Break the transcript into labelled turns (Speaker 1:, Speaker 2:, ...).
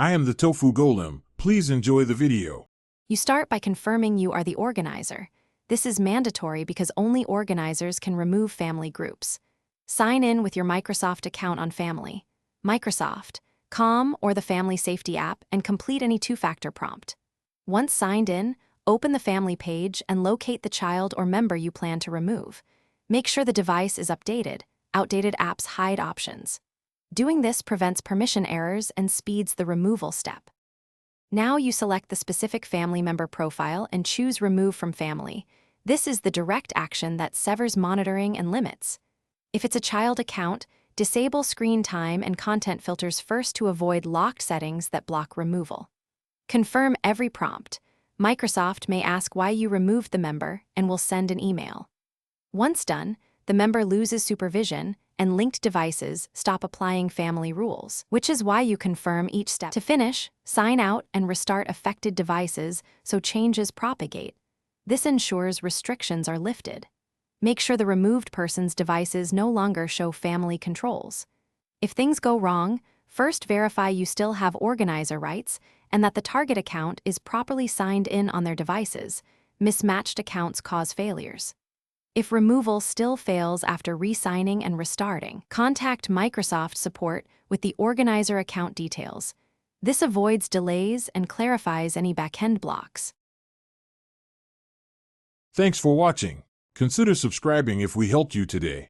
Speaker 1: I am the Tofu Golem. Please enjoy the video.
Speaker 2: You start by confirming you are the organizer. This is mandatory because only organizers can remove family groups. Sign in with your Microsoft account on Family, Microsoft, Com, or the Family Safety app and complete any two-factor prompt. Once signed in, open the Family page and locate the child or member you plan to remove. Make sure the device is updated. Outdated apps hide options. Doing this prevents permission errors and speeds the removal step. Now you select the specific family member profile and choose Remove from Family. This is the direct action that severs monitoring and limits. If it's a child account, disable screen time and content filters first to avoid locked settings that block removal. Confirm every prompt. Microsoft may ask why you removed the member and will send an email. Once done, the member loses supervision and linked devices stop applying family rules, which is why you confirm each step. To finish, sign out and restart affected devices so changes propagate. This ensures restrictions are lifted. Make sure the removed person's devices no longer show family controls. If things go wrong, first verify you still have organizer rights and that the target account is properly signed in on their devices. Mismatched accounts cause failures. If removal still fails after re-signing and restarting, contact Microsoft support with the organizer account details. This avoids delays and clarifies any backend blocks.
Speaker 1: Thanks for watching. Consider subscribing if we helped you today.